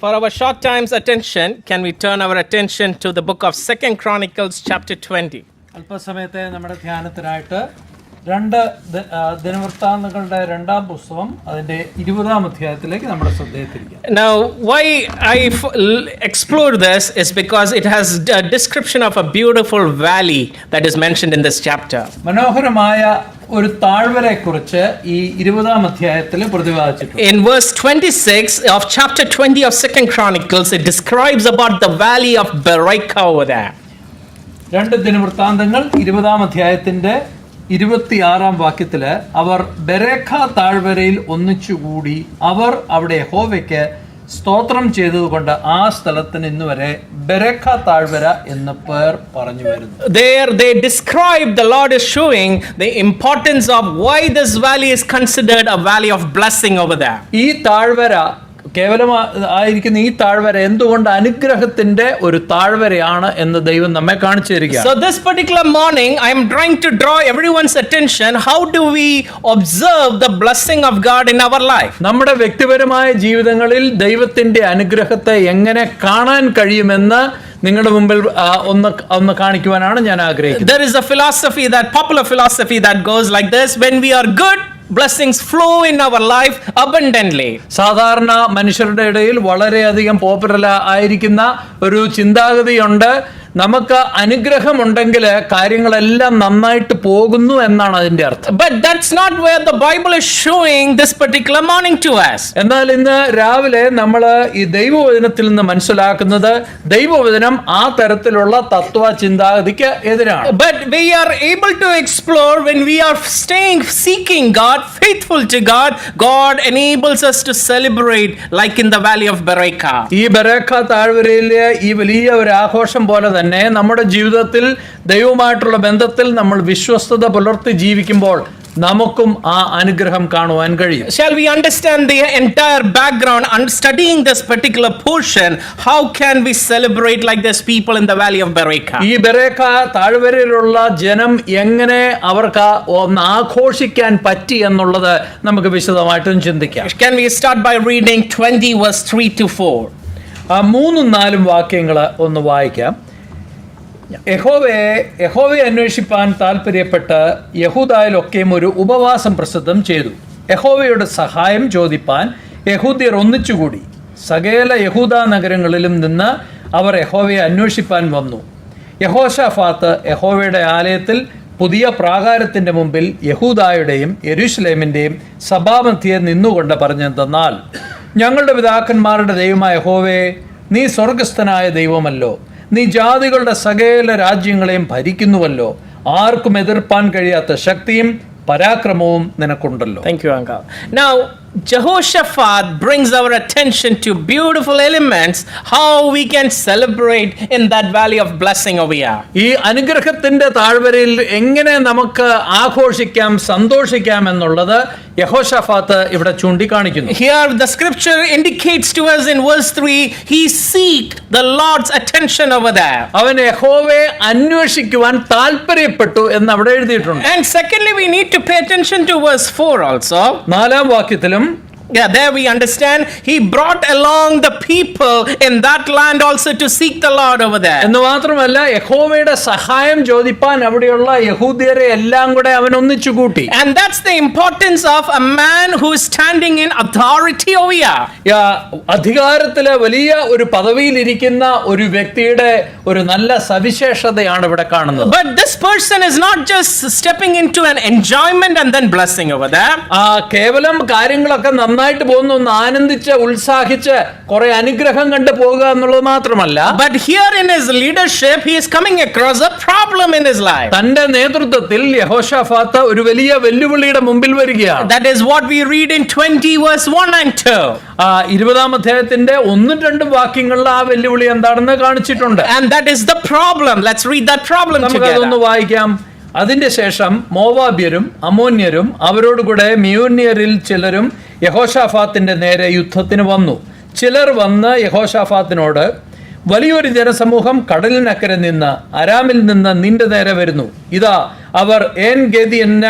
For our short time's attention, can we turn our attention to the book of 2 Chronicles chapter 20? അല്പസമയത്തെ നമ്മുടെ ധ്യാനത്തിനായിട്ട് രണ്ട് ദിനവൃത്താന്തങ്ങളുടെ രണ്ടാം പുസ്തകം അതിന്റെ 20-ാം അധ്യായത്തിലേക്ക് നമ്മുടെ ശ്രദ്ധയെ തിരിക്കാം. Now, why I explore this is because it has a description of a beautiful valley that is mentioned in this chapter. മനോഹരമായ ഒരു താഴ്വരയെക്കുറിച്ച് ഈ 20-ാം അധ്യായത്തിൽ പ്രതിപാദിച്ചിട്ടുണ്ട്. In verse 26 of chapter 20 of 2 Chronicles, it describes about the valley of Beraka over there. രണ്ട് ദിനവൃത്താന്തങ്ങൾ 20-ാം അധ്യായത്തിന്റെ 26-ാം വാക്യത്തില് അവർ ബെരേഖ താഴ്വരയിൽ ഒന്നിച്ചുകൂടി അവർ അവിടെ യഹോവയ്ക്ക് സ്തോത്രം ചെയ്തതുകൊണ്ട് ആ സ്ഥലത്തിന് ഇന്ന് വരെ ബെരേഖ താഴ്വര എന്ന് പേർ പറഞ്ഞു വരുന്നു. There they describe, the Lord is showing the importance of why this valley is considered a valley of blessing over there. ഈ താഴ്വര കേവലമായിരിക്കുന്ന ഈ താഴ്വര എന്തുകൊണ്ട് അനുഗ്രഹത്തിന്റെ ഒരു താഴ്വരയാണ് എന്ന് ദൈവം നമ്മെ കാണിച്ചു തരിക. So this particular morning I am trying to draw everyone's attention, how do we observe the blessing of God in our life? നമ്മുടെ വ്യക്തിപരമായ ജീവിതങ്ങളിൽ ദൈവത്തിന്റെ അനുഗ്രഹത്തെ എങ്ങനെ കാണാൻ കഴിയുമെന്ന് നിങ്ങളുടെ മുമ്പിൽ ഒന്ന് കാണിക്കുവാനാണ് ഞാൻ ആഗ്രഹിക്കുന്നത്. There is a philosophy, that popular philosophy that goes like this: when we are good, blessings flow in our life abundantly. സാധാരണ മനുഷ്യരുടെ ഇടയിൽ വളരെയധികം പോപ്പുലർ ആയിരിക്കുന്ന ഒരു ചിന്താഗതിയുണ്ട്, നമുക്ക് അനുഗ്രഹമുണ്ടെങ്കിൽ കാര്യങ്ങളെല്ലാം നന്നായിട്ട് പോകുന്നു എന്നാണ് അതിന്റെ അർത്ഥം. But that's not where the Bible is showing this particular morning to us. എന്നാൽ ഇന്ന് രാവിലെ നമ്മൾ ഈ ദൈവവചനത്തിൽ നിന്ന് മനസ്സിലാക്കുന്നത് ദൈവവചനം ആ തരത്തിലുള്ള തത്വ ചിന്താഗതിക്ക് എതിരാണ്. But we are able to explore when we are seeking God, faithful to God, God enables us to celebrate like in the valley of Beraka. ഈ ബെരേഖ താഴ്വരയിലെ ഈ വലിയ ഒരു ആഘോഷം പോലെ തന്നെ നമ്മുടെ ജീവിതത്തിൽ ദൈവവുമായിട്ടുള്ള ബന്ധത്തിൽ നമ്മൾ വിശ്വസ്തത പുലർത്തി ജീവിക്കുമ്പോൾ നമുക്കും ആ അനുഗ്രഹം കാണുവാൻ കഴിയും. Shall we understand the entire background and studying this particular portion? How can we celebrate like this people in the valley of Beraka? ഈ ബെരേഖ താഴ്വരയിലുള്ള ജനം എങ്ങനെ അവർക്ക് ഒന്ന് ആഘോഷിക്കാൻ പറ്റി എന്നുള്ളത് നമുക്ക് വിശദമായിട്ടും ചിന്തിക്കാം. Can we start by reading 20 verse 3 to 4? 3-4 വാക്യങ്ങൾ ഒന്ന് വായിക്കാം. യഹോവയെ അന്വേഷിപ്പാൻ താല്പര്യപ്പെട്ട് യഹൂദായിലൊക്കെയും ഒരു ഉപവാസം പ്രസിദ്ധം ചെയ്തു. യഹോവയുടെ സഹായം ചോദിപ്പാൻ യഹൂദ്യർ ഒന്നിച്ചുകൂടി. സകല യഹൂദാ നഗരങ്ങളിലും നിന്ന് അവർ യഹോവയെ അന്വേഷിപ്പാൻ വന്നു. യഹോശാഫാത്ത് യഹോവയുടെ ആലയത്തിൽ പുതിയ പ്രാകാരത്തിന്റെ മുമ്പിൽ യഹൂദായുടെയും യെരൂശലേമിന്റെയും സഭാമധ്യേ നിന്നുകൊണ്ട് പറഞ്ഞെന്തെന്നാൽ, ഞങ്ങളുടെ പിതാക്കന്മാരുടെ ദൈവമായ യഹോവേ, നീ സ്വർഗസ്ഥനായ ദൈവമല്ലോ, നീ ജാതികളുടെ സകല രാജ്യങ്ങളെയും ഭരിക്കുന്നുവല്ലോ, ആർക്കും എതിർപ്പാൻ കഴിയാത്ത ശക്തിയും പരാക്രമവും നിനക്കുണ്ടല്ലോ. Thank you, Uncle. Now, Jehoshaphat brings our attention to beautiful elements how we can celebrate in that valley of blessing over here. ഈ അനുഗ്രഹത്തിന്റെ താഴ്വരയിൽ എങ്ങനെ നമുക്ക് ആഘോഷിക്കാം, സന്തോഷിക്കാം എന്നുള്ളത് യഹോശാഫാത്ത് ഇവിടെ ചൂണ്ടിക്കാണിക്കുന്നു. Here the scripture indicates to us in verse 3, he seeked the Lord's attention over there. അവൻ യഹോവയെ അന്വേഷിക്കുവാൻ താല്പര്യപ്പെട്ടു എന്ന് അവിടെ എഴുതിയിട്ടുണ്ട്. And secondly, we need to pay attention to verse 4 also. 4-ാം വാക്യത്തിലും there we understand he brought along the people in that land also to seek the Lord over there. എന്ന് മാത്രമല്ല യഹോവയുടെ സഹായം ചോദിപ്പാൻ അവിടെയുള്ള യഹൂദ്യരെ എല്ലാം കൂടെ അവൻ ഒന്നിച്ചു കൂട്ടി. And that's the importance of a man who is standing in authority over here. അധികാരത്തിലെ വലിയ ഒരു പദവിയിൽ ഇരിക്കുന്ന ഒരു വ്യക്തിയുടെ ഒരു നല്ല സവിശേഷതയാണ് ഇവിടെ കാണുന്നത്. But this person is not just stepping into an enjoyment and then blessing over there. കേവലം കാര്യങ്ങളൊക്കെ നന്നായിട്ട് പോകുന്നു, ഒന്ന് ആനന്ദിച്ച് ഉത്സാഹിച്ച് കുറെ അനുഗ്രഹം കണ്ടു പോകുക എന്നുള്ളത് മാത്രമല്ല, but here in his leadership he is coming across a problem in his life. തന്റെ നേതൃത്വത്തിൽ യഹോശാഫാത്ത് ഒരു വലിയ വെല്ലുവിളിയുടെ മുമ്പിൽ വരികയാണ്. That is what we read in 20 verse 1 and 2. 20-ാം അധ്യായത്തിന്റെ 1-2 വാക്യങ്ങളിൽ ആ വെല്ലുവിളി എന്താണെന്ന് കാണിച്ചിട്ടുണ്ട്. And that is the problem. Let's read that problem together. നമുക്ക് അതൊന്ന് വായിക്കാം. അതിന്റെ ശേഷം മോവാബ്യരും അമ്മോന്യരും അവരോടുകൂടെ മിയൂന്യരിൽ ചിലരും യഹോശാഫാത്തിന്റെ നേരെ യുദ്ധത്തിന് വന്നു. ചിലർ വന്ന് യഹോശാഫാത്തിനോട്, വലിയൊരു ജനസമൂഹം കടലിനക്കരെ നിന്ന് അരാമിൽ നിന്ന് നിന്റെ നേരെ വരുന്നു. ഇതാ അവർ ഏൻ ഗേദി എന്ന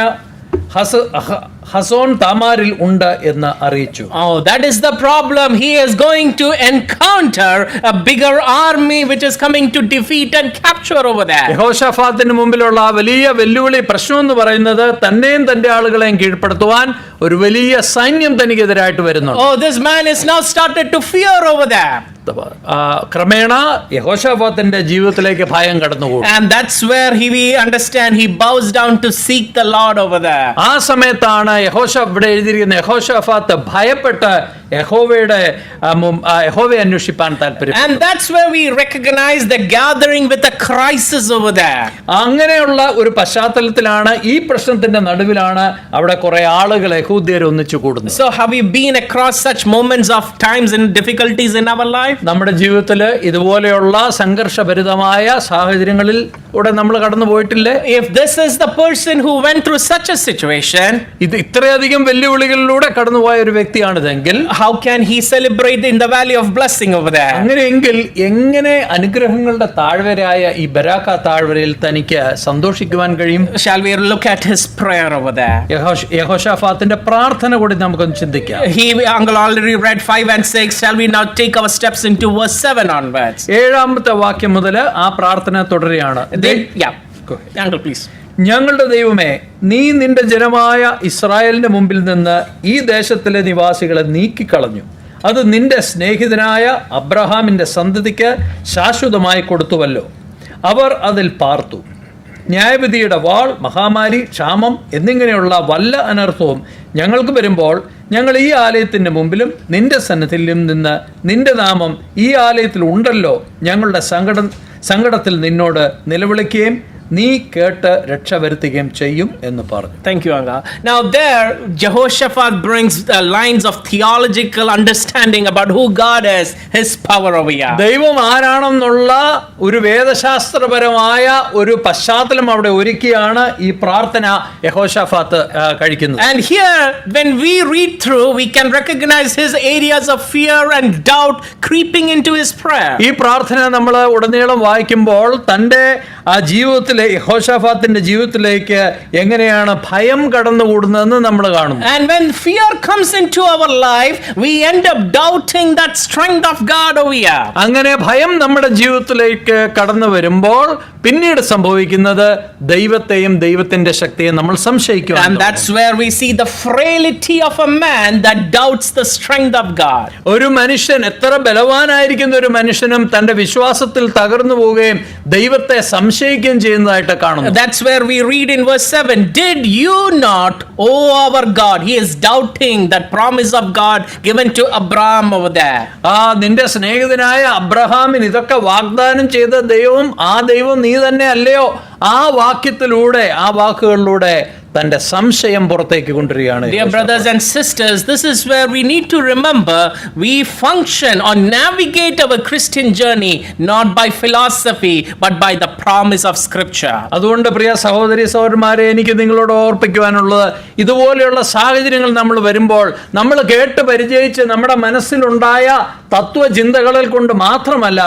ഹസോൻ താമാരിൽ ഉണ്ട് എന്ന് അറിയിച്ചു. Oh, that is the problem. He is going to encounter a bigger army which is coming to defeat and capture over there. യഹോശാഫാത്തിന് മുമ്പിലുള്ള ആ വലിയ വെല്ലുവിളി പ്രശ്നം എന്ന് പറയുന്നത് തന്നെയും തന്റെ ആളുകളെയും കീഴ്പ്പെടുത്തുവാൻ ഒരു വലിയ സൈന്യം തനിക്കെതിരായിട്ട് വരുന്നു. Oh, this man is now started to fear over there. ക്രമേണ യഹോശാഫാത്തിന്റെ ജീവിതത്തിലേക്ക് ഭയം കടന്നുകൂടും. And that's where we understand he bows down to seek the Lord over there. ആ സമയത്താണ് ഇവിടെ എഴുതിയിരിക്കുന്ന യഹോശാഫാത്ത് ഭയപ്പെട്ട് യഹോവയെ അന്വേഷിപ്പാൻ താല്പര്യം. And that's where we recognize the gathering with a crisis over there. അങ്ങനെയുള്ള ഒരു പശ്ചാത്തലത്തിലാണ്, ഈ പ്രശ്നത്തിന്റെ നടുവിലാണ് അവിടെ കുറെ ആളുകൾ യഹൂദ്യർ ഒന്നിച്ചു കൂടുന്നത്. So have you been across such moments of times and difficulties in our life? നമ്മുടെ ജീവിതത്തിൽ ഇതുപോലെയുള്ള സംഘർഷഭരിതമായ സാഹചര്യങ്ങളിൽ നമ്മൾ കടന്നു പോയിട്ടില്ലേ? If this is the person who went through such a situation, ഇത് ഇത്രയധികം വെല്ലുവിളികളിലൂടെ കടന്നുപോയ ഒരു വ്യക്തിയാണിതെങ്കിൽ, how can he celebrate in the valley of blessing over there? അങ്ങനെയെങ്കിൽ എങ്ങനെ അനുഗ്രഹങ്ങളുടെ താഴ്വരയായ ഈ ബരാക്ക താഴ്വരയിൽ തനിക്ക് സന്തോഷിക്കുവാൻ കഴിയും? Shall we look at his prayer over there? യഹോശാഫാത്തിന്റെ പ്രാർത്ഥന കൂടി നമുക്കൊന്ന് ചിന്തിക്കാം. Uncle already read 5 and 6. Shall we now take our steps into verse 7 onwards? 7ാമത്തെ വാക്യം മുതൽ ആ പ്രാർത്ഥന തുടരുകയാണ്. Uncle, please. ഞങ്ങളുടെ ദൈവമേ, നീ നിന്റെ ജനമായ ഇസ്രായേലിന്റെ മുമ്പിൽ നിന്ന് ഈ ദേശത്തിലെ നിവാസികളെ നീക്കിക്കളഞ്ഞു. അത് നിന്റെ സ്നേഹിതനായ അബ്രഹാമിന്റെ സന്തതിക്ക് ശാശ്വതമായി കൊടുത്തുവല്ലോ. അവർ അതിൽ പാർത്തു. ന്യായവിധിയുടെ വാൾ, മഹാമാരി, ക്ഷാമം എന്നിങ്ങനെയുള്ള വല്ല അനർത്ഥവും ഞങ്ങൾക്ക് വരുമ്പോൾ ഞങ്ങൾ ഈ ആലയത്തിൻ്റെ മുമ്പിലും നിന്റെ സന്നിധിയിലും നിന്ന് നിന്റെ നാമം ഈ ആലയത്തിൽ ഉണ്ടല്ലോ ഞങ്ങളുടെ സങ്കടത്തിൽ നിന്നോട് നിലവിളിക്കുകയും നീ കേട്ട് രക്ഷ വരുത്തുകയും ചെയ്യും എന്ന് പറഞ്ഞു. Thank you, Anga. Now there Jehoshaphat brings lines of theological understanding about who God is, his power over here. ദൈവം ആരാണെന്നുള്ള ഒരു വേദശാസ്ത്രപരമായ ഒരു പശ്ചാത്തലം അവിടെ ഒരുക്കിയാണ് ഈ പ്രാർത്ഥന യഹോശാഫാത്ത് കഴിക്കുന്നത്. And here when we read through, we can recognize his areas of fear and doubt creeping into his prayer. ഈ പ്രാർത്ഥന നമ്മൾ ഉടനീളം വായിക്കുമ്പോൾ തൻ്റെ ആ ജീവിതത്തിലെ യഹോശാഫാത്തിന്റെ ജീവിതത്തിലേക്ക് എങ്ങനെയാണ് ഭയം കടന്നുകൂടുന്നതെന്ന് നമ്മൾ കാണും. And when fear comes into our life, we end up doubting that strength of God over here. അങ്ങനെ ഭയം നമ്മുടെ ജീവിതത്തിലേക്ക് കടന്നു വരുമ്പോൾ പിന്നീട് സംഭവിക്കുന്നത് ദൈവത്തെയും ദൈവത്തിന്റെ ശക്തിയെയും നമ്മൾ സംശയിക്കും. And that's where we see the frailty of a man that doubts the strength of God. ഒരു മനുഷ്യൻ എത്ര ബലവാനായിരിക്കുന്ന ഒരു മനുഷ്യനും തന്റെ വിശ്വാസത്തിൽ തകർന്നു പോവുകയും ദൈവത്തെ സംശയിക്കുകയും ചെയ്യുന്നതായിട്ട് കാണുന്നു. That's where we read in verse 7, did you not, O our God? He is doubting that promise of God given to Abraham over there. നിന്റെ സ്നേഹിതനായ അബ്രഹാമിന് ഇതൊക്കെ വാഗ്ദാനം ചെയ്ത ദൈവം, ആ ദൈവം നീ തന്നെ അല്ലയോ? ആ വാക്യത്തിലൂടെ, ആ വാക്കുകളിലൂടെ തന്റെ സംശയം പുറത്തേക്ക് കൊണ്ടുവരികയാണ്. Dear brothers and sisters, this is where we need to remember we function or navigate our Christian journey not by philosophy but by the promise of scripture. അതുകൊണ്ട് പ്രിയ സഹോദരി സഹോദരന്മാരെ, എനിക്ക് നിങ്ങളോട് ഓർപ്പിക്കുവാനുള്ളത്, ഇതുപോലെയുള്ള സാഹചര്യങ്ങൾ നമ്മൾ വരുമ്പോൾ നമ്മൾ കേട്ട് പരിചയിച്ച് നമ്മുടെ മനസ്സിലുണ്ടായ തത്വചിന്തകളിൽ കൊണ്ട് മാത്രമല്ല,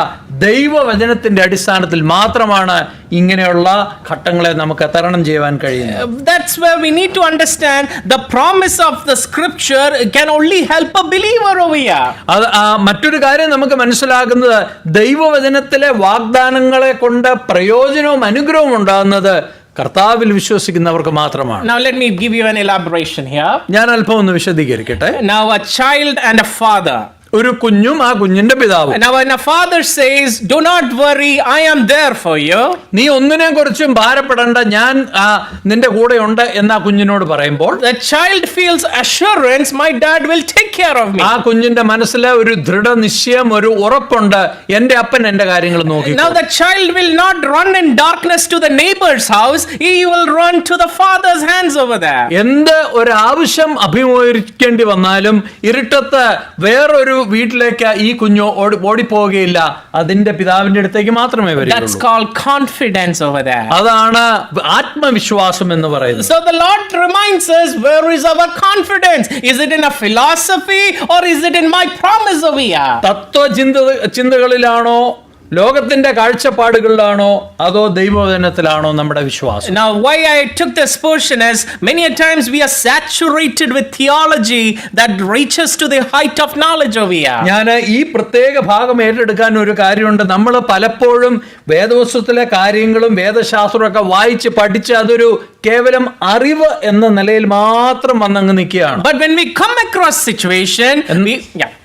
ദൈവവചനത്തിന്റെ അടിസ്ഥാനത്തിൽ മാത്രമാണ് ഇങ്ങനെയുള്ള ഘട്ടങ്ങളെ നമുക്ക് തരണം ചെയ്യുവാൻ കഴിയുന്നത്. That's where we need to understand the promise of the scripture can only help a believer over here. മറ്റൊരു കാര്യം നമുക്ക് മനസ്സിലാക്കുന്നത്, ദൈവവചനത്തിലെ വാഗ്ദാനങ്ങളെ കൊണ്ട് പ്രയോജനവും അനുഗ്രഹവും ഉണ്ടാകുന്നത് കർത്താവിൽ വിശ്വസിക്കുന്നവർക്ക് മാത്രമാണ്. Now let me give you an elaboration here. ഞാൻ അല്പം ഒന്ന് വിശദീകരിക്കട്ടെ. Now a child and a father. ഒരു കുഞ്ഞും ആ കുഞ്ഞിന്റെ പിതാവും. Now when a father says, do not worry, I am there for you. നീ ഒന്നിനെ കുറിച്ചും ഭാരപ്പെടേണ്ട, ഞാൻ നിന്റെ കൂടെ ഉണ്ട് എന്ന് ആ കുഞ്ഞിനോട് പറയുമ്പോൾ the child feels assurance, my dad will take care of me. ആ കുഞ്ഞിന്റെ മനസ്സിലെ ഒരു ദൃഢനിശ്ചയം, ഒരു ഉറപ്പുണ്ട്, എന്റെ അപ്പൻ എന്റെ കാര്യങ്ങൾ നോക്കി. Now the child will not run in darkness to the neighbor's house, he will run to the father's hands over there. എന്ത് ഒരു ആവശ്യം അഭിമുഖീകരിക്കേണ്ടി വന്നാലും ഇരുട്ടത്ത് വേറൊരു വീട്ടിലേക്ക് ഈ കുഞ്ഞു ഓടിപ്പോവുകയില്ല, അതിന്റെ പിതാവിന്റെ അടുത്തേക്ക് മാത്രമേ വരൂ. That's called confidence over there. അതാണ് ആത്മവിശ്വാസം എന്ന് പറയുന്നത്. So the Lord reminds us, where is our confidence? Is it in a philosophy or is it in my promise over here? തത്വചിന്തകളിലാണോ ലോകത്തിന്റെ കാഴ്ചപ്പാടുകളിലാണോ അതോ ദൈവവചനത്തിലാണോ നമ്മുടെ വിശ്വാസം? Now, why I took this portion is many a times we are saturated with theology that reaches to the height of knowledge over here. ഞാൻ ഈ പ്രത്യേക ഭാഗം ഏറ്റെടുക്കാൻ ഒരു കാര്യമുണ്ട്. നമ്മൾ പലപ്പോഴും വേദപുസ്തകത്തിലെ കാര്യങ്ങളും വേദശാസ്ത്രമൊക്കെ വായിച്ച് പഠിച്ച് അതൊരു കേവലം അറിവ് എന്ന നിലയിൽ മാത്രം വന്നങ്ങ് നിൽക്കുകയാണ്. But when we come across situation,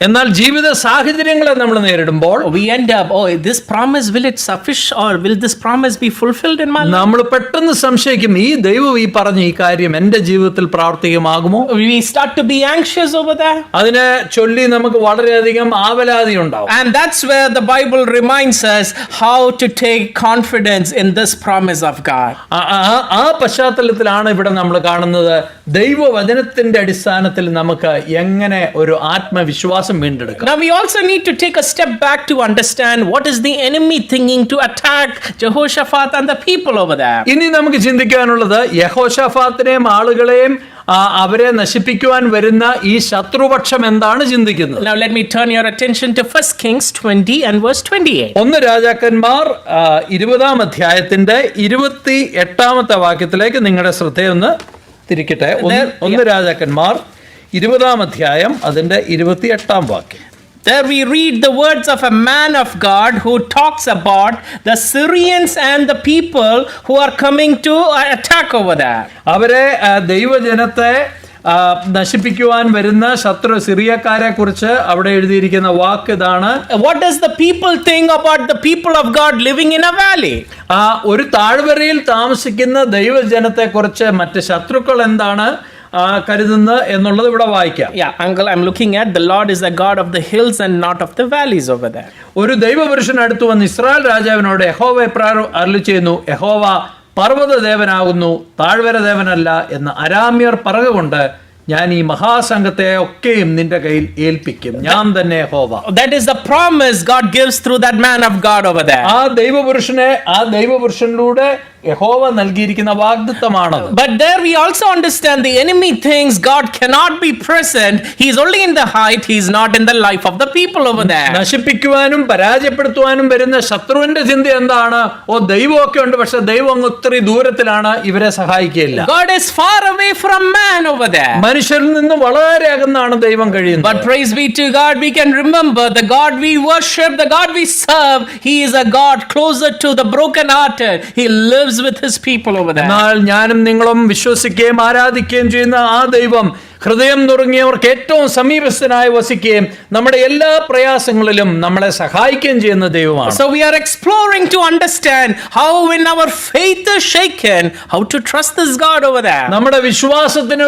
എന്നാൽ ജീവിത സാഹചര്യങ്ങളെ നമ്മൾ നേരിടുമ്പോൾ we end up, oh, this promise, will it suffice or will this promise be fulfilled in my life? നമ്മൾ പെട്ടെന്ന് സംശയിക്കും, ഈ ദൈവം ഈ പറഞ്ഞ ഈ കാര്യം എന്റെ ജീവിതത്തിൽ പ്രാവർത്തികമാകുമോ? We start to be anxious over that. അതിനെ ചൊല്ലി നമുക്ക് വളരെയധികം ആവലാതി ഉണ്ടാവും. And that's where the Bible reminds us how to take confidence in this promise of God. ആ പശ്ചാത്തലത്തിലാണ് ഇവിടെ നമ്മൾ കാണുന്നത് ദൈവവചനത്തിന്റെ അടിസ്ഥാനത്തിൽ നമുക്ക് എങ്ങനെ ഒരു ആത്മവിശ്വാസം വീണ്ടെടുക്കാം. Now we also need to take a step back to understand what is the enemy thinking to attack Jehoshaphat and the people over there. ഇനി നമുക്ക് ചിന്തിക്കാനുള്ളത് യഹോശാഫാത്തിനെയും ആളുകളെയും അവരെ നശിപ്പിക്കുവാൻ വരുന്ന ഈ ശത്രുപക്ഷം എന്താണ് ചിന്തിക്കുന്നത്? Now let me turn your attention to 1 Kings 20 and verse 28. 1 രാജാക്കന്മാർ 20-ാം അധ്യായത്തിന്റെ 28-ാമത്തെ വാക്യത്തിലേക്ക് നിങ്ങളുടെ ശ്രദ്ധയൊന്ന് തിരിക്കട്ടെ. 1 രാജാക്കന്മാർ 20-ാം അധ്യായം അതിന്റെ 28-ാം വാക്യം. There we read the words of a man of God who talks about the Syrians and the people who are coming to attack over there. അവരെ ദൈവജനത്തെ നശിപ്പിക്കുവാൻ വരുന്ന ശത്രു സിറിയക്കാരെ കുറിച്ച് അവിടെ എഴുതിയിരിക്കുന്ന വാക്ക് ഇതാണ്. What does the people think about the people of God living in a valley? ഒരു താഴ്വരയിൽ താമസിക്കുന്ന ദൈവജനത്തെ കുറിച്ച് മറ്റ് ശത്രുക്കൾ എന്താണ് കരുതുന്നത് എന്നുള്ളത് ഇവിടെ വായിക്കാം. Uncle, I'm looking at the Lord is the God of the hills and not of the valleys over there. ഒരു ദൈവപുരുഷൻ അടുത്ത് വന്ന് ഇസ്രായേൽ രാജാവിനോട് യഹോവ അരുളി ചെയ്യുന്നു, യഹോവ പർവ്വത ദേവനാകുന്നു, താഴ്വര ദേവനല്ല എന്ന് അരാമ്യർ പറയുകൊണ്ട് ഞാൻ ഈ മഹാസംഘത്തെ ഒക്കെയും നിന്റെ കയ്യിൽ ഏൽപ്പിക്കും, ഞാൻ തന്നെ യഹോവ. That is the promise God gives through that man of God over there. ആ ദൈവപുരുഷനിലൂടെ യഹോവ നൽകിയിരിക്കുന്ന വാഗ്ദത്തമാണ്. But there we also understand the enemy thinks God cannot be present. He is only in the height, he is not in the life of the people over there. നശിപ്പിക്കുവാനും പരാജയപ്പെടുത്തുവാനും വരുന്ന ശത്രുവിന്റെ ചിന്ത എന്താണ്? ദൈവമൊക്കെ ഉണ്ട്, പക്ഷെ ദൈവം അങ്ങ് ഒത്തിരി ദൂരത്തിലാണ്, ഇവരെ സഹായിക്കില്ല. God is far away from man over there. മനുഷ്യരിൽ നിന്ന് വളരെ അകന്നാണ് ദൈവം കഴിയുന്നത്. But praise be to God, we can remember the God we worship, the God we serve, he is a God closer to the brokenhearted. He lives with his people over there. എന്നാൽ ഞാനും നിങ്ങളും വിശ്വസിക്കുകയും ആരാധിക്കുകയും ചെയ്യുന്ന ആ ദൈവം ഹൃദയം നുറുങ്ങിയവർക്ക് ഏറ്റവും സമീപസ്ഥനായി വസിക്കുകയും നമ്മുടെ എല്ലാ പ്രയാസങ്ങളിലും നമ്മളെ സഹായിക്കുകയും ചെയ്യുന്ന ദൈവമാണ്. So we are exploring to understand how when our faith is shaken, how to trust this God over there. നമ്മുടെ വിശ്വാസത്തിന്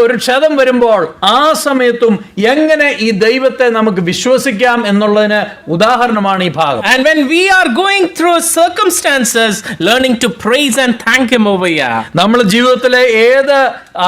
ഒരു ക്ഷതം വരുമ്പോൾ ആ സമയത്തും എങ്ങനെ ഈ ദൈവത്തെ നമുക്ക് വിശ്വസിക്കാം എന്നുള്ളതിന് ഉദാഹരണമാണ് ഈ ഭാഗം. And when we are going through circumstances, learning to praise and thank him over here. നമ്മൾ ജീവിതത്തിലെ ഏത്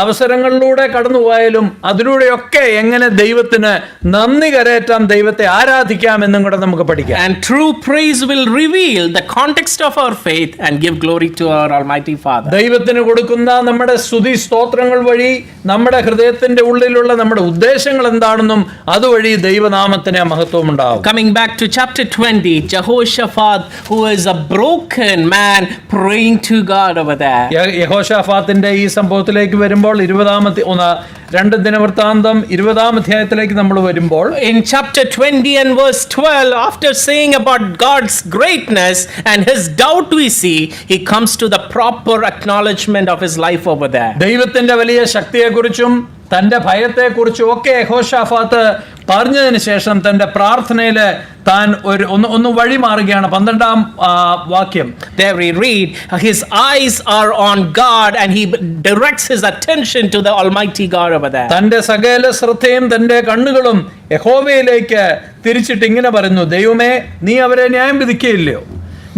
അവസരങ്ങളിലൂടെ കടന്നുപോയ അതിലൂടെയൊക്കെ എങ്ങനെ ദൈവത്തിന് നന്ദി കരേറ്റാം, ദൈവത്തെ ആരാധിക്കാം എന്നും കൂടെ നമുക്ക് പഠിക്കാം. And true praise will reveal the context of our faith and give glory to our Almighty Father. ദൈവത്തിന് കൊടുക്കുന്ന നമ്മുടെ സ്തുതി സ്തോത്രങ്ങൾ വഴി നമ്മുടെ ഹൃദയത്തിന്റെ ഉള്ളിലുള്ള നമ്മുടെ ഉദ്ദേശങ്ങൾ എന്താണെന്നും അതുവഴി ദൈവനാമത്തിന് മഹത്വം ഉണ്ടാവും. Coming back to chapter 20, Jehoshaphat, who is a broken man, praying to God over there. യഹോശാഫാത്തിന്റെ ഈ സംഭവത്തിലേക്ക് വരുമ്പോൾ 2 ദിനവൃത്താന്തം 20-ാം അധ്യായത്തിലേക്ക് നമ്മൾ വരുമ്പോൾ in chapter 20 and verse 12, after saying about God's greatness and his doubt we see, he comes to the proper acknowledgement of his life over there. ദൈവത്തിന്റെ വലിയ ശക്തിയെക്കുറിച്ചും തന്റെ ഭയത്തെക്കുറിച്ചും ഒക്കെ യഹോശാഫാത്ത് പറഞ്ഞതിന് ശേഷം തന്റെ പ്രാർത്ഥനയിൽ താൻ ഒന്ന് വഴി മാറുകയാണ്. 12-ാം വാക്യം. There we read, his eyes are on God and he directs his attention to the Almighty God over there. തന്റെ സകല ശ്രദ്ധയും തന്റെ കണ്ണുകളും യഹോവയിലേക്ക് തിരിച്ചിട്ട് ഇങ്ങനെ പറയുന്നു, ദൈവമേ, നീ അവരെ ന്യായം വിധിക്കുകയില്ലയോ?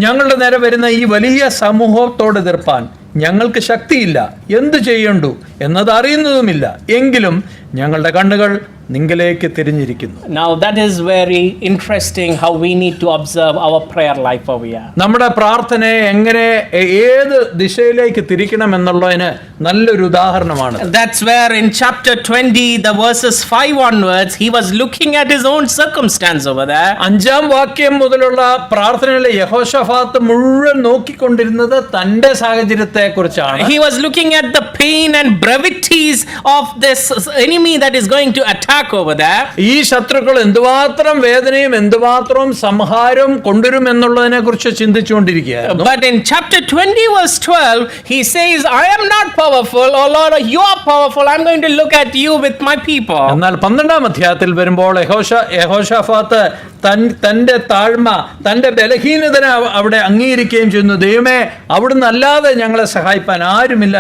ഞങ്ങളുടെ നേരെ വരുന്ന ഈ വലിയ സമൂഹത്തോട് എതിർപ്പാൻ ഞങ്ങൾക്ക് ശക്തിയില്ല, എന്തു ചെയ്യണ്ടു എന്നത് അറിയുന്നതുമില്ല. എങ്കിലും ഞങ്ങളുടെ കണ്ണുകൾ നിങ്കലേക്ക് തിരിഞ്ഞിരിക്കുന്നു. Now that is very interesting how we need to observe our prayer life over here. നമ്മുടെ പ്രാർത്ഥനയെ എങ്ങനെ ഏത് ദിശയിലേക്ക് തിരിക്കണം എന്നുള്ളതിന് നല്ലൊരു ഉദാഹരണമാണ്. That's where in chapter 20 the verses 5 onwards he was looking at his own circumstance over there. 5-ാം വാക്യം മുതലുള്ള പ്രാർത്ഥനയിലെ യഹോശാഫാത്ത് മുഴുവൻ നോക്കിക്കൊണ്ടിരുന്നത് തന്റെ സാഹചര്യത്തെ കുറിച്ചാണ്. He was looking at the pain and brevities of this enemy that is going to attack over there. ഈ ശത്രുക്കൾ എന്തുമാത്രം വേദനയും എന്തുമാത്രം സംഹാരവും കൊണ്ടുവരും എന്നുള്ളതിനെ കുറിച്ച് ചിന്തിച്ചുകൊണ്ടിരിക്കുകയായിരുന്നു. But in chapter 20 verse 12 he says, I am not powerful, oh Lord, you are powerful, I'm going to look at you with my people. എന്നാൽ 12-ാം അധ്യായത്തിൽ വരുമ്പോൾ യഹോശാഫാത്ത് തന്റെ താഴ്മ, തന്റെ ബലഹീനത അവിടെ അംഗീകരിക്കുകയും ചെയ്യുന്നു. ദൈവമേ, അവിടുന്ന് അല്ലാതെ ഞങ്ങളെ സഹായിപ്പാൻ ആരുമില്ല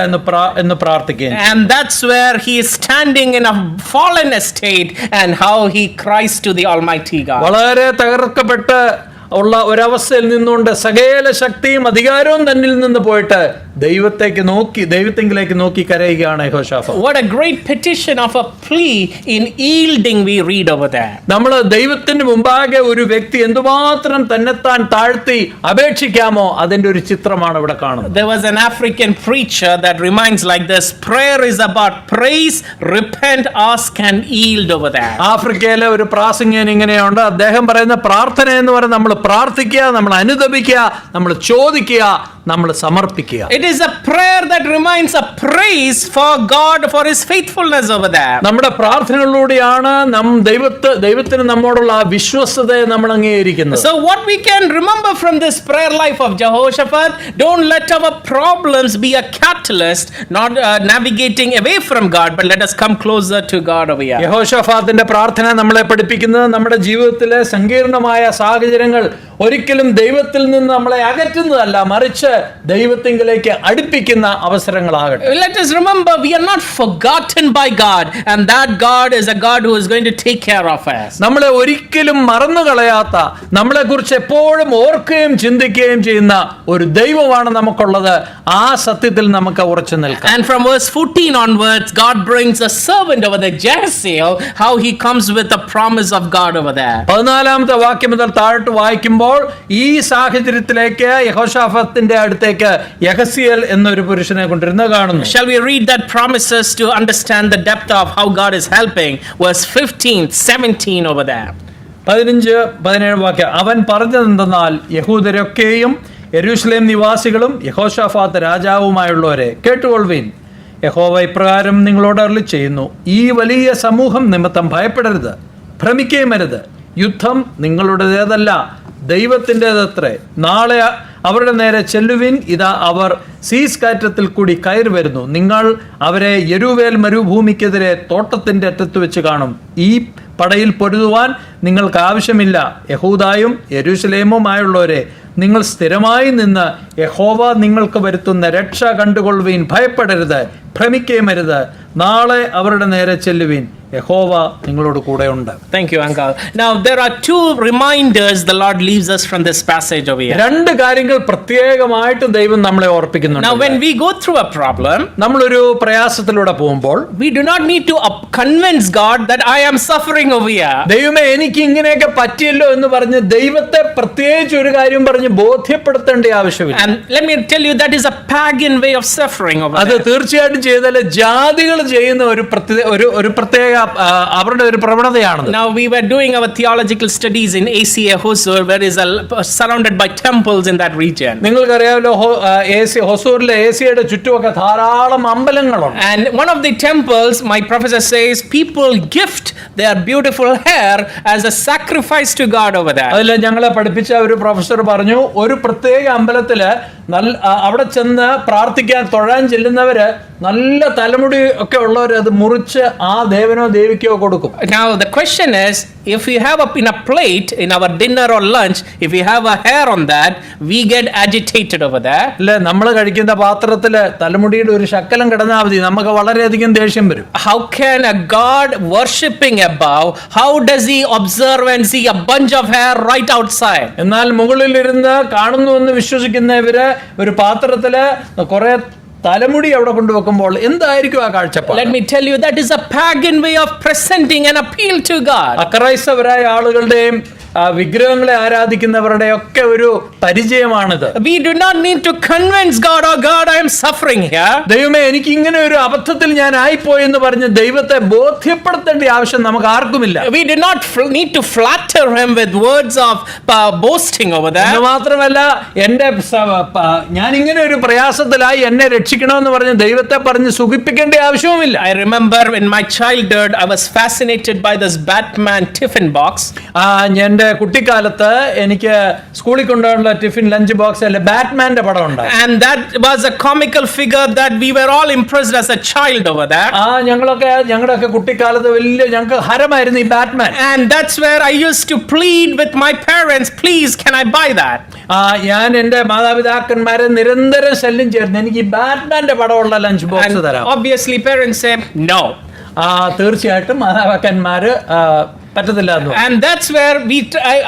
എന്ന് പ്രാർത്ഥിക്കുകയും. And that's where he is standing in a fallen estate and how he cries to the Almighty God. വളരെ തകർക്കപ്പെട്ട് ഉള്ള ഒരവസ്ഥയിൽ നിന്നുകൊണ്ട് സകല ശക്തിയും അധികാരവും തന്നിൽ നിന്ന് പോയിട്ട് ദൈവത്തെങ്കിലേക്ക് നോക്കി കരയുകയാണ് Jehoshaphat. What a great petition of a plea in yielding we read over there. നമ്മൾ ദൈവത്തിന് മുമ്പാകെ ഒരു വ്യക്തി എന്തുമാത്രം തന്നെത്താൻ താഴ്ത്തി അപേക്ഷിക്കാമോ അതിന്റെ ഒരു ചിത്രമാണ് ഇവിടെ കാണുന്നത്. There was an African preacher that reminds like this, prayer is about praise, repent, ask and yield over there. ആഫ്രിക്കയിലെ ഒരു പ്രാസംഗികൻ ഇങ്ങനെയുണ്ട്. അദ്ദേഹം പറയുന്ന പ്രാർത്ഥന എന്ന് പറയുന്നത് നമ്മൾ പ്രാർത്ഥിക്കുക, നമ്മൾ അനുതപിക്കുക, നമ്മൾ ചോദിക്കുക, നമ്മൾ സമർപ്പിക്കുക. It is a prayer that reminds a praise for God for his faithfulness over there. നമ്മുടെ പ്രാർത്ഥനകളിലൂടെയാണ് ദൈവത്തിന് നമ്മോടുള്ള വിശ്വസ്തതയെ നമ്മൾ അംഗീകരിക്കുന്നത്. So what we can remember from this prayer life of Jehoshaphat, don't let our problems be a catalyst not navigating away from God, but let us come closer to God over here. യഹോശാഫാത്തിന്റെ പ്രാർത്ഥന നമ്മളെ പഠിപ്പിക്കുന്നത് നമ്മുടെ ജീവിതത്തിലെ സങ്കീർണമായ സാഹചര്യങ്ങൾ ഒരിക്കലും ദൈവത്തിൽ നിന്ന് നമ്മളെ അകറ്റുന്നതല്ല, മറിച്ച് ദൈവത്തിങ്കിലേക്ക് അടുപ്പിക്കുന്ന അവസരങ്ങളാകട്ടെ. Let us remember we are not forgotten by God, and that God is a God who is going to take care of us. നമ്മളെ ഒരിക്കലും മറന്നു കളയാത്ത, നമ്മളെ കുറിച്ച് എപ്പോഴും ഓർക്കുകയും ചിന്തിക്കുകയും ചെയ്യുന്ന ഒരു ദൈവമാണ് നമുക്കുള്ളത്. ആ സത്യത്തിൽ നമുക്ക് ഉറച്ചു നിൽക്കാം. And from verse 14 onwards God brings a servant over there, Jahaziel, how he comes with the promise of God over there. 14-ാമത്തെ വാക്യം മുതൽ താഴോട്ട് വായിക്കുമ്പോൾ ഈ സാഹചര്യത്തിലേക്ക് യഹോശാഫാത്തിന്റെ അടുത്തേക്ക് യഹസിയേൽ എന്നൊരു പുരുഷനെ കൊണ്ടിരുന്ന കാണുന്നു. Shall we read that promises to understand the depth of how God is helping? Verse 15, 17 over there. 15-17 വാക്യം. അവൻ പറഞ്ഞതെന്തെന്നാൽ, യഹൂദരൊക്കെയും യെരൂശലേം നിവാസികളും യഹോശാഫാത്ത് രാജാവുമായുള്ളവരെ കേട്ടുകൊള്ളുവിൻ. യഹോവ ഇപ്രകാരം നിങ്ങളോട് അരുളി ചെയ്യുന്നു, ഈ വലിയ സമൂഹം നിമിത്തം ഭയപ്പെടരുത്, ഭ്രമിക്കുകയും അരുത്. യുദ്ധം നിങ്ങളുടേതല്ല, ദൈവത്തിൻ്റെതത്രേ. നാളെ അവരുടെ നേരെ ചെല്ലുവിൻ. ഇതാ അവർ സീസ് കാറ്റത്തിൽ കൂടി കയറി വരുന്നു. നിങ്ങൾ അവരെ യെരൂവേൽ മരുഭൂമിക്കെതിരെ തോട്ടത്തിൻ്റെ അറ്റത്ത് വെച്ച് കാണും. ഈ പടയിൽ പൊരുതുവാൻ നിങ്ങൾക്ക് ആവശ്യമില്ല. യഹൂദായും യെരൂശലേമുമായുള്ളവരെ, നിങ്ങൾ സ്ഥിരമായി നിന്ന് യഹോവ നിങ്ങൾക്ക് വരുത്തുന്ന രക്ഷ കണ്ടുകൊള്ളുവീൻ. ഭയപ്പെടരുത്, ഭ്രമിക്കുകയും അരുത്. നാളെ അവരുടെ നേരെ ചെല്ലുവീൻ. യഹോവ നിങ്ങളോട് കൂടെ ഉണ്ട്. Thank you, uncle. Now there are two reminders the Lord leaves us from this passage over here. രണ്ട് കാര്യങ്ങൾ പ്രത്യേകമായിട്ട് ദൈവം നമ്മളെ ഓർപ്പിക്കുന്നുണ്ട്. Now when we go through a problem, നമ്മളൊരു പ്രയാസത്തിലൂടെ പോകുമ്പോൾ we do not need to convince God that I am suffering over here. ദൈവമേ, എനിക്ക് ഇങ്ങനെയൊക്കെ പറ്റിയല്ലോ എന്ന് പറഞ്ഞ് ദൈവത്തെ പ്രത്യേകിച്ച് ഒരു കാര്യം പറഞ്ഞ് ബോധ്യപ്പെടുത്തേണ്ട ആവശ്യമില്ല. And let me tell you, that is a pagan way of suffering over അത് there. തീർച്ചയായിട്ടും ചെയ്താൽ ജാതികൾ ചെയ്യുന്ന ഒരു പ്രത്യേക അവരുടെ ഒരു പ്രവണതയാണ്. Now we were doing our theological studies in ACA Hosur, where is surrounded by temples in that region. നിങ്ങൾക്കറിയാമല്ലോ, ഹൊസൂരിലെ ഏസിയയുടെ ചുറ്റുമൊക്കെ ധാരാളം അമ്പലങ്ങളുണ്ട്. And one of the temples, my professor says, people gift their beautiful hair as a sacrifice to God over there. അതിൽ ഞങ്ങളെ പഠിപ്പിച്ച ഒരു professor പറഞ്ഞു, ഒരു പ്രത്യേക അമ്പലത്തില് അവിടെ ചെന്ന് പ്രാർത്ഥിക്കാൻ തൊഴാൻ ചെല്ലുന്നവര് നല്ല തലമുടി ഒക്കെ ഉള്ളവർ അത് മുറിച്ച് ആ ദേവനോ ദേവിക്കോ കൊടുക്കും. Now the question is, if we have in a plate in our dinner or lunch, if we have a hair on that, we get agitated over there. അല്ലെ, നമ്മൾ കഴിക്കുന്ന പാത്രത്തില് തലമുടിയുടെ ഒരു ശക്കലം കിടന്നാൽ മതി, നമുക്ക് വളരെയധികം ദേഷ്യം വരും. How can a God worshipping above, how does he observe and see a bunch of hair right outside? എന്നാൽ മുകളിലിരുന്ന് കാണുന്നു എന്ന് വിശ്വസിക്കുന്നവര് ഒരു പാത്രത്തില് കുറെ തലമുടി അവിടെ കൊണ്ടുവെക്കുമ്പോൾ എന്തായിരിക്കും ആ കാഴ്ചപ്പാട്? Let me tell you, that is a pagan way of presenting an appeal to God. അക്രൈസ്തവരായ ആളുകളുടെയും വിഗ്രഹങ്ങളെ ആരാധിക്കുന്നവരുടെ ഒക്കെ ഒരു പരിചയമാണിത്. We do not need to convince God, oh God, I am suffering here. ദൈവമേ, എനിക്ക് ഇങ്ങനെ ഒരു അബദ്ധത്തിൽ ഞാൻ ആയിപ്പോയി എന്ന് പറഞ്ഞ് ദൈവത്തെ ബോധ്യപ്പെടുത്തേണ്ട ആവശ്യം നമുക്ക് ആർക്കുമില്ല. We do not need to flatter him with words of boasting over there. എന്ന് മാത്രമല്ല, ഞാൻ ഇങ്ങനെ ഒരു പ്രയാസത്തിലായി, എന്നെ രക്ഷിക്കണമെന്ന് പറഞ്ഞ് ദൈവത്തെ പറഞ്ഞ് സുഖിപ്പിക്കേണ്ട ആവശ്യവുമില്ല. I remember in my childhood I was fascinated by this Batman tiffin box. എന്റെ കുട്ടിക്കാലത്ത് എനിക്ക് സ്കൂളിൽ കൊണ്ടുപോകാനുള്ള ടിഫിൻ ലഞ്ച് ബോക്സിൽ ബാറ്റ്മാന്റെ പടം ഉണ്ടായി. And that was a comical figure that we were all impressed as a child over there. ഞങ്ങളുടെയൊക്കെ കുട്ടിക്കാലത്ത് ഞങ്ങൾക്ക് ഹരമായിരുന്നു ഈ Batman. And that's where I used to plead with my parents, please can I buy that? ഞാൻ എന്റെ മാതാപിതാക്കന്മാരെ നിരന്തരം ശല്യം ചേർന്ന് എനിക്ക് ഈ ബാറ്റ്മാന്റെ പടമുള്ള ലഞ്ച് ബോക്സ് തരാം. Obviously parents say no. തീർച്ചയായിട്ടും മാതാപിതാക്കന്മാര് പറ്റത്തില്ല. And that's where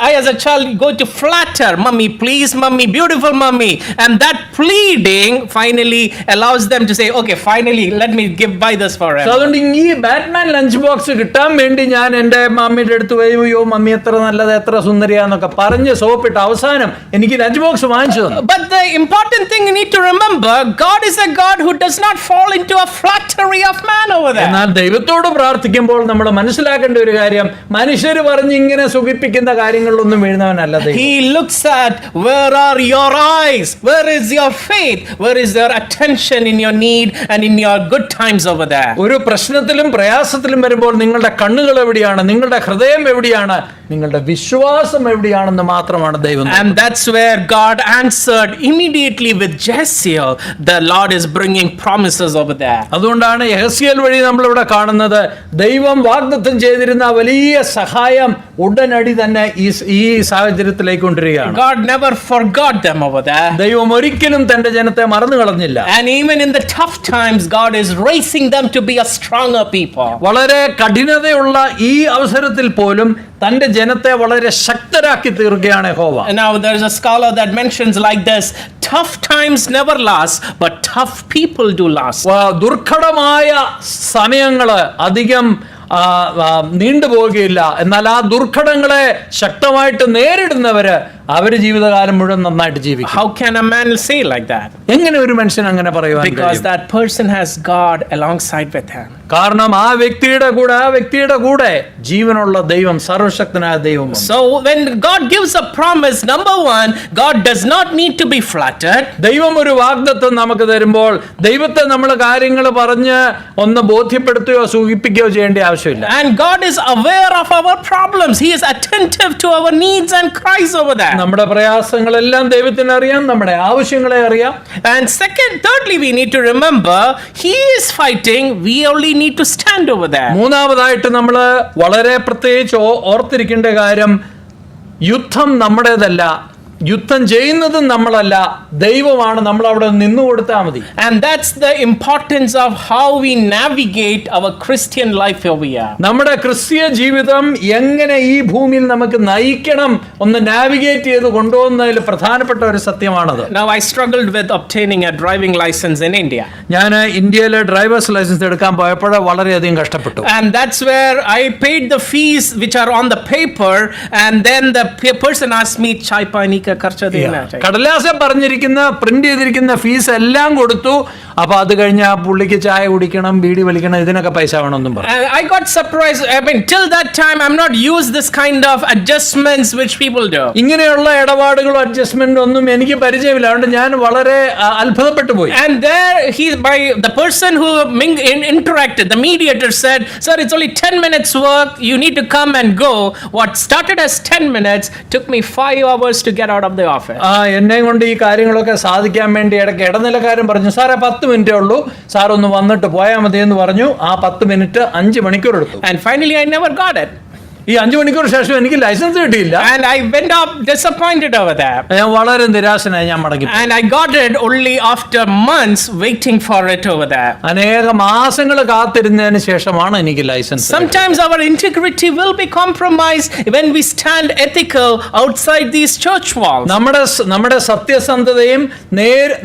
I as a child go to flatter, mummy please, mummy, beautiful mummy, and that pleading finally allows them to say okay, finally let me buy this for him. So അതുകൊണ്ട് ഈ Batman lunch box കിട്ടാൻ വേണ്ടി ഞാൻ എന്റെ മമ്മിയുടെ അടുത്ത് പോയോ, mummy എത്ര നല്ലത്, എത്ര സുന്ദരിയാന്നൊക്കെ പറഞ്ഞ് സോപ്പിട്ട് അവസാനം എനിക്ക് ലഞ്ച് ബോക്സ് വാങ്ങിച്ചു തന്നു. But the important thing you need to remember, God is a God who does not fall into a flattery of man over there. എന്നാൽ ദൈവത്തോട് പ്രാർത്ഥിക്കുമ്പോൾ നമ്മൾ മനസ്സിലാക്കേണ്ട ഒരു കാര്യം, മനുഷ്യര് പറഞ്ഞ് ഇങ്ങനെ സുഖിപ്പിക്കുന്ന കാര്യങ്ങളിലൊന്നും വീഴുന്നവനല്ല ദൈവം. He looks at where are your eyes, where is your faith, where is your attention in your need and in your good times over there. ഒരു പ്രശ്നത്തിലും പ്രയാസത്തിലും വരുമ്പോൾ നിങ്ങളുടെ കണ്ണുകൾ എവിടെയാണ്, നിങ്ങളുടെ ഹൃദയം എവിടെയാണ്, നിങ്ങളുടെ വിശ്വാസം എവിടെയാണെന്ന് മാത്രമാണ് ദൈവം. And that's where God answered immediately with Jesiel. The Lord is bringing promises over there. അതുകൊണ്ടാണ് യെഹെസ്കേൽ വഴി നമ്മൾ ഇവിടെ കാണുന്നത്, ദൈവം വാഗ്ദത്തം ചെയ്തിരുന്ന വലിയ സഹായം ഉടനടി തന്നെ ഈ സാഹചര്യത്തിലേക്ക് കൊണ്ടുവരികയാണ്. God never forgot them over there. ദൈവം ഒരിക്കലും തന്റെ ജനത്തെ മറന്നു കളഞ്ഞില്ല. And even in the tough times, God is raising them to be a stronger people. വളരെ കഠിനതയുള്ള ഈ അവസരത്തിൽ പോലും തന്റെ ജനത്തെ വളരെ ശക്തരാക്കി തീർക്കുകയാണ് യഹോവ. And now there is a scholar that mentions like this, tough times never last, but tough people do last. ദുർഘടമായ സമയങ്ങള് അധികം നീണ്ടുപോകുകയില്ല, എന്നാൽ ആ ദുർഘടങ്ങളെ ശക്തമായിട്ട് നേരിടുന്നവര് അവര് ജീവിതകാലം മുഴുവൻ നന്നായിട്ട് ജീവിക്കും. How can a man say like that? എങ്ങനെ ഒരു മനുഷ്യൻ അങ്ങനെ പറയുവാൻ കഴിയും? Because that person has God alongside with him. കാരണം ആ വ്യക്തിയുടെ കൂടെ ജീവനുള്ള ദൈവം, സർവശക്തനായ ദൈവം. So when God gives a promise, number one, God does not need to be flattered. ദൈവം ഒരു വാഗ്ദത്തം നമുക്ക് തരുമ്പോൾ ദൈവത്തെ നമ്മൾ കാര്യങ്ങൾ പറഞ്ഞ് ഒന്ന് ബോധ്യപ്പെടുത്തുകയോ സൂചിപ്പിക്കുകയോ ചെയ്യേണ്ട ആവശ്യമില്ല. And God is aware of our problems. He is attentive to our needs and cries over there. നമ്മുടെ പ്രയാസങ്ങളെല്ലാം ദൈവത്തിന് അറിയാം, നമ്മുടെ ആവശ്യങ്ങളെ അറിയാം. And thirdly, we need to remember He is fighting. We only need to stand over there. മൂന്നാമതായിട്ട് നമ്മൾ വളരെ പ്രത്യേകിച്ച് ഓർത്തിരിക്കേണ്ട കാര്യം, യുദ്ധം നമ്മുടേതല്ല, യുദ്ധം ചെയ്യുന്നതും നമ്മളല്ല, ദൈവമാണ്. നമ്മൾ അവിടെ നിന്നു കൊടുത്താൽ മതി. And that's the importance of how we navigate our Christian life over here. നമ്മുടെ ക്രിസ്തീയ ജീവിതം എങ്ങനെ ഈ ഭൂമിയിൽ നമുക്ക് നയിക്കണം ഒന്ന് നാവിഗേറ്റ് ചെയ്ത് കൊണ്ടുപോകുന്നതിൽ പ്രധാനപ്പെട്ട ഒരു സത്യമാണത്. Now I struggled with obtaining a driving license in India. ഞാൻ ഇന്ത്യയിലെ ഡ്രൈവേഴ്സ് ലൈസൻസ് എടുക്കാൻ പോയപ്പോൾ വളരെയധികം കഷ്ടപ്പെട്ടു. And that's where I paid the fees which are on the paper, and then the person asked me chai pani ka kharcha dena hai. കടലാസിൽ പറഞ്ഞിരിക്കുന്ന print ചെയ്തിരിക്കുന്ന fees എല്ലാം കൊടുത്തു. അപ്പൊ അത് കഴിഞ്ഞ പുള്ളിക്ക് ചായ കുടിക്കണം, ബീഡി വലിക്കണം, ഇതിനൊക്കെ പൈസ വേണമെന്നും പറഞ്ഞു. I got surprised. I mean, till that time I'm not used this kind of adjustments which people do. ഇങ്ങനെയുള്ള ഇടപാടുകളോ അഡ്ജസ്റ്റ്മെന്റ് ഒന്നും എനിക്ക് പരിചയമില്ല. അതുകൊണ്ട് ഞാൻ വളരെ അത്ഭുതപ്പെട്ടു പോയി. And there the person who interacted, the mediator said, sir, it's only 10 minutes work, you need to come and go. What started as 10 minutes took me 5 hours to get out of the office. എന്നെ കൊണ്ട് ഈ കാര്യങ്ങളൊക്കെ സാധിക്കാൻ വേണ്ടി ഇടയ്ക്ക് ഇടനിലക്കാരൻ പറഞ്ഞു, സാറേ 10 മിനിറ്റേ ഉള്ളൂ, സാർ ഒന്ന് വന്നിട്ട് പോയാൽ മതി എന്ന് പറഞ്ഞു. ആ 10 മിനിറ്റ് 5 മണിക്കൂർ എടുത്തു. And finally I never got it. ഈ 5 മണിക്കൂർ ശേഷം എനിക്ക് ലൈസൻസ് കിട്ടിയില്ല. And I went up disappointed over that. ഞാൻ വളരെ നിരാശനായി ഞാൻ മടങ്ങി. And I got it only after months waiting for it over there. അനേക മാസങ്ങൾ കാത്തിരുന്നതിന് ശേഷമാണ് എനിക്ക് licence. Sometimes our integrity will be compromised when we stand ethical outside these church walls. നമ്മുടെ സത്യസന്ധതയും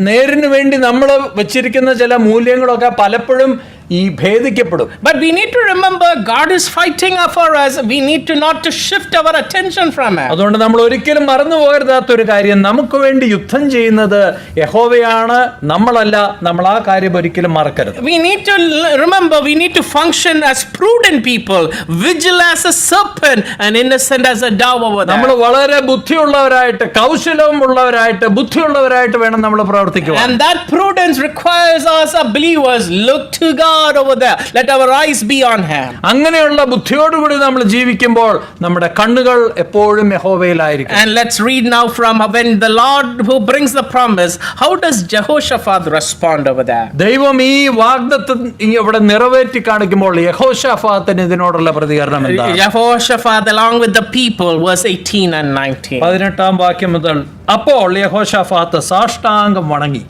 നേരിന് വേണ്ടി നമ്മൾ വെച്ചിരിക്കുന്ന ചില മൂല്യങ്ങളൊക്കെ പലപ്പോഴും ഈ ഭേദിക്കപ്പെടും. But we need to remember God is fighting for us. We need to not to shift our attention from Him. അതുകൊണ്ട് നമ്മൾ ഒരിക്കലും മറന്നു പോകരുതാത്തൊരു കാര്യം, നമുക്ക് വേണ്ടി യുദ്ധം ചെയ്യുന്നത് യഹോവയാണ്, നമ്മളല്ല. നമ്മൾ ആ കാര്യം ഒരിക്കലും മറക്കരുത്. We need to remember, we need to function as prudent people, vigilant as a serpent and innocent as a dove over there. നമ്മൾ വളരെ ബുദ്ധിയുള്ളവരായിട്ട്, കൗശലമുള്ളവരായിട്ട്, ബുദ്ധിയുള്ളവരായിട്ട് വേണം നമ്മൾ പ്രവർത്തിക്കുക. And that prudence requires us as believers look to God over there. Let our eyes be on Him. അങ്ങനെയുള്ള ബുദ്ധിയോടുകൂടി നമ്മൾ ജീവിക്കുമ്പോൾ നമ്മുടെ കണ്ണുകൾ എപ്പോഴും യഹോവയിലായിരിക്കും. And let's read now from when the Lord who brings the promise, how does Jehoshaphat respond over there? ദൈവം ഈ വാഗ്ദത്തം ഇവിടെ നിറവേറ്റി കാണിക്കുമ്പോൾ യഹോശാഫാത്തിന് ഇതിനോടുള്ള പ്രതികരണം എന്താണ്? Jehoshaphat along with the people, verse 18 and 19. 18 വാക്യം മുതൽ, അപ്പോൾ യഹോശാഫാത്ത് സാഷ്ടാംഗം വണങ്ങി,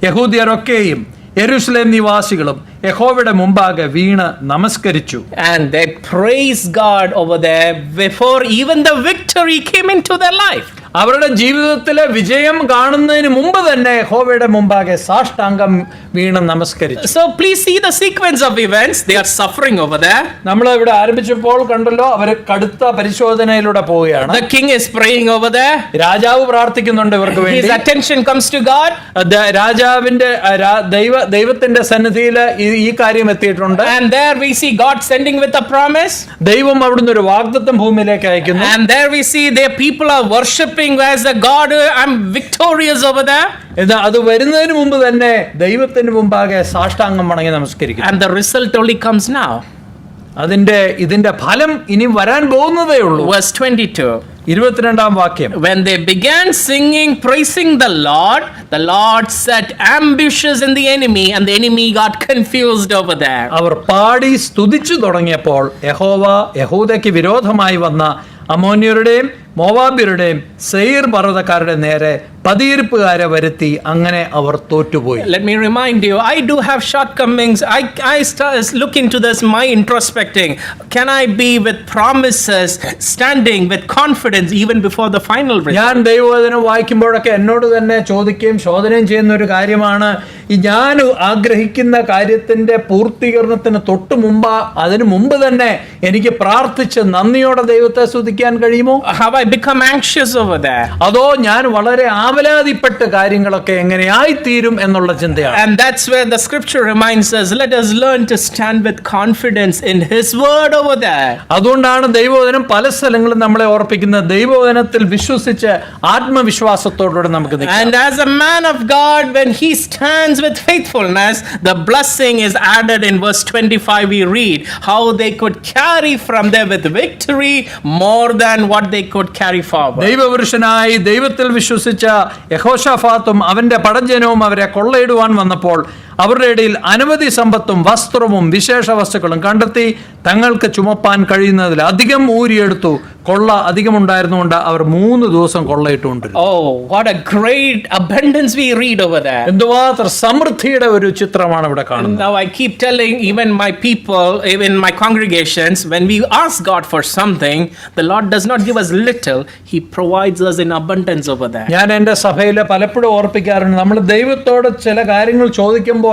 യഹൂദ്യരൊക്കെയും യെരൂശലേം നിവാസികളും യഹോവയുടെ മുമ്പാകെ വീണ് നമസ്കരിച്ചു. And they praise God over there before even the victory came into their life. അവരുടെ ജീവിതത്തിലെ വിജയം കാണുന്നതിന് മുമ്പ് തന്നെ യഹോവയുടെ മുമ്പാകെ സാഷ്ടാംഗം വീണ് നമസ്കരിച്ചു. So please see the sequence of events. They are suffering over there. നമ്മൾ ഇവിടെ ആരംഭിച്ചപ്പോൾ കണ്ടല്ലോ, അവർ കടുത്ത പരിശോധനയിലൂടെ പോവുകയാണ്. The king is praying over there. രാജാവ് പ്രാർത്ഥിക്കുന്നുണ്ട് ഇവർക്ക് വേണ്ടി. His attention comes to God. രാജാവിന്റെ ദൈവത്തിന്റെ സന്നിധിയിൽ ഈ കാര്യം എത്തിയിട്ടുണ്ട്. And there we see God sending with a promise. ദൈവം അവിടുന്ന് ഒരു വാഗ്ദത്തം ഭൂമിയിലേക്ക് അയക്കുന്നു. And there we see their people are worshiping as a God. I'm victorious over there. അത് വരുന്നതിന് മുമ്പ് തന്നെ ദൈവത്തിന് മുമ്പാകെ സാഷ്ടാംഗം വണങ്ങി നമസ്കരിക്കും. And the result only comes now. ഇതിന്റെ ഫലം ഇനി വരാൻ പോകുന്നതേ ഉള്ളൂ. Verse 22. 22 വാക്യം. When they began singing, praising the Lord set ambushes in the enemy, and the enemy got confused over there. അവർ പാടി സ്തുതിച്ചു തുടങ്ങിയപ്പോൾ യഹോവ യഹൂദയ്ക്ക് വിരോധമായി വന്ന അമോന്യരുടെയും മോവാബ്യരുടെയും സെയീർ പർവ്വതക്കാരുടെ നേരെ പതിയിരിപ്പുകാരെ വരുത്തി, അങ്ങനെ അവർ തോറ്റുപോയി. Let me remind you, I do have shortcomings. I look into this, my introspecting. Can I be with promises, standing with confidence even before the final result? ഞാൻ ദൈവവചനം വായിക്കുമ്പോഴൊക്കെ എന്നോട് തന്നെ ചോദിക്കുകയും ശോധനയും ചെയ്യുന്ന ഒരു കാര്യമാണ്, ഞാൻ ആഗ്രഹിക്കുന്ന കാര്യത്തിന്റെ പൂർത്തീകരണത്തിന് അതിനു മുമ്പ് തന്നെ എനിക്ക് പ്രാർത്ഥിച്ച് നന്ദിയോടെ ദൈവത്തെ സ്തുതിക്കാൻ കഴിയുമോ? Have I become anxious over there? അതോ ഞാൻ വളരെ ആവലാതിപ്പെട്ട കാര്യങ്ങളൊക്കെ എങ്ങനെയായിത്തീരും എന്നുള്ള ചിന്തയാണ്. And that's where the scripture reminds us, let us learn to stand with confidence in His word over there. അതുകൊണ്ടാണ് ദൈവവചനം പല സ്ഥലങ്ങളും നമ്മളെ ഓർപ്പിക്കുന്നത്, ദൈവവചനത്തിൽ വിശ്വസിച്ച് ആത്മവിശ്വാസത്തോടെ നമുക്ക് നിൽക്കാം. And as a man of God, when he stands with faithfulness, the blessing is added. In verse 25 we read how they could carry from there with victory more than what they could carry forward. ദൈവപുരുഷനായി ദൈവത്തിൽ വിശ്വസിച്ച യഹോശാഫാത്തും അവന്റെ പടജ്ജനവും അവരെ കൊള്ളയിടുവാൻ വന്നപ്പോൾ അവരുടെ ഇടയിൽ അനവധി സമ്പത്തും വസ്ത്രവും വിശേഷ വസ്തുക്കളും കണ്ടെത്തി തങ്ങൾക്ക് ചുമപ്പാൻ കഴിയുന്നതിൽ അധികം ഊരിയെടുത്തു. കൊള്ള അധികമുണ്ടായിരുന്നുകൊണ്ട് അവർ 3 ദിവസം കൊള്ളയിട്ടുകൊണ്ടിരുന്നു. Oh, what a great abundance we read over there. എന്തുമാത്രം സമൃദ്ധിയുടെ ഒരു ചിത്രമാണ് ഇവിടെ കാണുന്നത്. Now I keep telling even my people, even my congregations, when we ask God for something, the Lord does not give us little, He provides us in abundance over there. ഞാൻ എൻ്റെ സഭയിൽ പലപ്പോഴും ഓർപ്പിക്കാറുണ്ട്, നമ്മൾ ദൈവത്തോട് ചില കാര്യങ്ങൾ ചോദിക്കുമ്പോൾ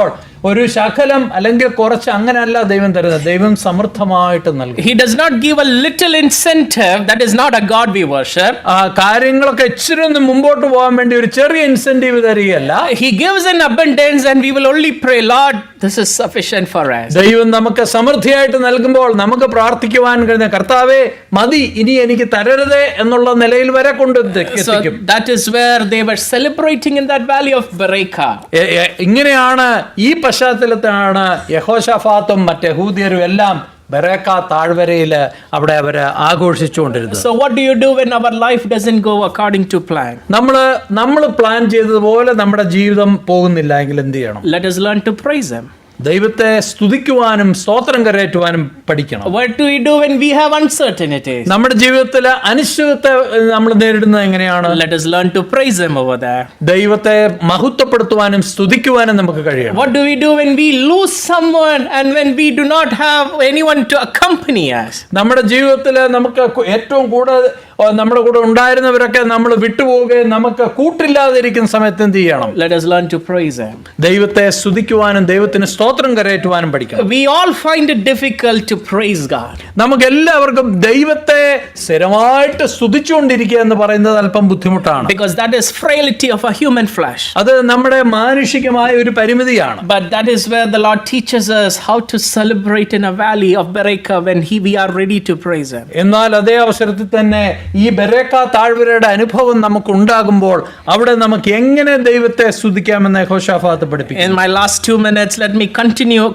ഒരു ശകലം അല്ലെങ്കിൽ കുറച്ച് അങ്ങനെയല്ല ദൈവം തരുന്നത്, ദൈവം സമൃദ്ധമായിട്ട് നൽകും. He does not give a little incentive. That is not a God we worship. കാര്യങ്ങളൊക്കെ ഇച്ചിരി ഒന്ന് മുമ്പോട്ട് പോകാൻ വേണ്ടി ഒരു ചെറിയ incentive തരികയല്ല. He gives in abundance and we will only pray, Lord, this is sufficient for us. ദൈവം നമുക്ക് സമൃദ്ധിയായിട്ട് നൽകുമ്പോൾ നമുക്ക് പ്രാർത്ഥിക്കുവാൻ കഴിയുന്ന, കർത്താവേ മതി, ഇനി എനിക്ക് തരരുതേ എന്നുള്ള നിലയിൽ വരെ കൊണ്ടെത്തിക്കും. So that is where they were celebrating in that valley of Beraka. ഇങ്ങനെയാണ്, ഈ പശ്ചാത്തലത്തിലാണ് യഹോശാഫാത്തും മറ്റ് യഹൂദ്യരും എല്ലാം ബെറേക്ക താഴ്വരയില് അവിടെ അവര് ആഘോഷിച്ചുകൊണ്ടിരുന്നത്. So what do you do when our life doesn't go according to plan? നമ്മൾ പ്ലാൻ ചെയ്തതുപോലെ നമ്മുടെ ജീവിതം പോകുന്നില്ല എങ്കിൽ എന്ത് ചെയ്യണം? Let us learn to praise Him. ദൈവത്തെ സ്തുതിക്കുവാനും സ്തോത്രം കരയറ്റുവാനും പഠിക്കണം. What do we do when we have uncertainties? നമ്മുടെ ജീവിതത്തിലെ അനിശ്ചിതത്തെ നമ്മൾ നേരിടുന്നത് എങ്ങനെയാണ്? Let us learn to praise Him over there. ദൈവത്തെ മഹത്വപ്പെടുത്തുവാനും സ്തുതിക്കുവാനും നമുക്ക് കഴിയണം. What do we do when we lose someone and when we do not have anyone to accompany us? നമ്മുടെ ജീവിതത്തിൽ നമുക്ക് ഏറ്റവും കൂടുതൽ നമ്മുടെ കൂടെ ഉണ്ടായിരുന്നവരൊക്കെ നമ്മൾ വിട്ടുപോവുകയും നമുക്ക് കൂട്ടില്ലാതിരിക്കുന്ന സമയത്ത് എന്ത് ചെയ്യണം? Let us learn to praise Him. ദൈവത്തെ സ്തുതിക്കുവാനും ദൈവത്തിന് സ്തോത്രം കരയറ്റുവാനും പഠിക്കണം. We all find it difficult to praise God. നമുക്ക് എല്ലാവർക്കും ദൈവത്തെ സ്ഥിരമായിട്ട് സ്തുതിച്ചുകൊണ്ടിരിക്കുക എന്ന് പറയുന്നത് അല്പം ബുദ്ധിമുട്ടാണ്. Because that is frailty of a human flesh. അത് നമ്മുടെ മാനുഷികമായ ഒരു പരിമിതിയാണ്. But that is where the Lord teaches us how to celebrate in a valley of Beraka when we are ready to praise Him. എന്നാൽ അതേ അവസരത്തിൽ തന്നെ ഈ ബെരേക്ക താഴ്വരയുടെ അനുഭവം നമുക്ക് ഉണ്ടാകുമ്പോൾ അവിടെ നമുക്ക് എങ്ങനെ ദൈവത്തെ സ്തുതിക്കാമെന്ന് യെഹോശാഫാത്ത് പഠിപ്പിക്കും. In my last 2 minutes, let me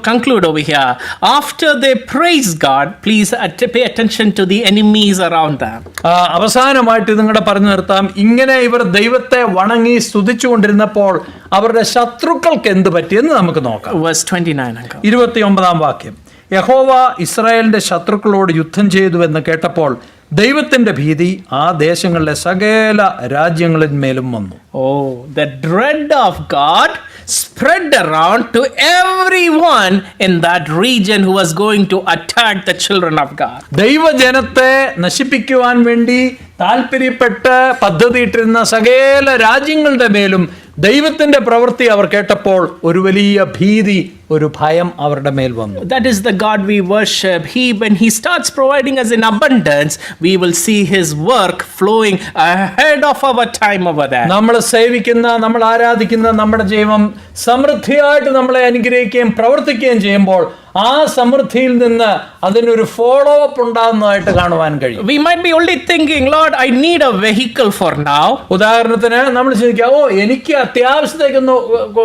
conclude over here. After they praise God, please pay attention to the enemies around them. അവസാനമായിട്ട് നിങ്ങളുടെ പറഞ്ഞു നിർത്താം. ഇങ്ങനെ ഇവർ ദൈവത്തെ വണങ്ങി സ്തുതിച്ചുകൊണ്ടിരുന്നപ്പോൾ അവരുടെ ശത്രുക്കൾക്ക് എന്ത് പറ്റിയെന്ന് നമുക്ക് നോക്കാം. Verse 29. 29-ാം വാക്യം. യഹോവ ഇസ്രായേലിന്റെ ശത്രുക്കളോട് യുദ്ധം ചെയ്തുവെന്ന് കേട്ടപ്പോൾ ദൈവത്തിന്റെ ഭീതി ആ ദേശങ്ങളിലെ സകല രാജ്യങ്ങളിന്മേലും വന്നു. Oh, the dread of God spread around to everyone in that region who was going to attack the children of God. ദൈവജനത്തെ നശിപ്പിക്കുവാൻ വേണ്ടി താല്പര്യപ്പെട്ട് പദ്ധതിയിട്ടിരുന്ന സകല രാജ്യങ്ങളുടെ മേലും ദൈവത്തിന്റെ പ്രവൃത്തി അവർ കേട്ടപ്പോൾ ഒരു വലിയ ഭീതി, ഒരു ഭയം അവരുടെ മേൽ വന്നു. That is the God we worship. When He starts providing us in abundance, we will see His work flowing ahead of our time over there. നമ്മൾ സേവിക്കുന്ന, നമ്മൾ ആരാധിക്കുന്ന നമ്മുടെ ദൈവം സമൃദ്ധിയായിട്ട് നമ്മളെ അനുഗ്രഹിക്കുകയും പ്രവർത്തിക്കുകയും ചെയ്യുമ്പോൾ ആ സമൃദ്ധിയിൽ നിന്ന് അതിനൊരു ഫോളോ അപ്പ് ഉണ്ടാകുന്നതായിട്ട് കാണുവാൻ കഴിയും. We might be only thinking, Lord, I need a vehicle for now. ഉദാഹരണത്തിന് നമ്മൾ ചിന്തിക്കാം, എനിക്ക് അത്യാവശ്യത്തേക്കൊന്ന്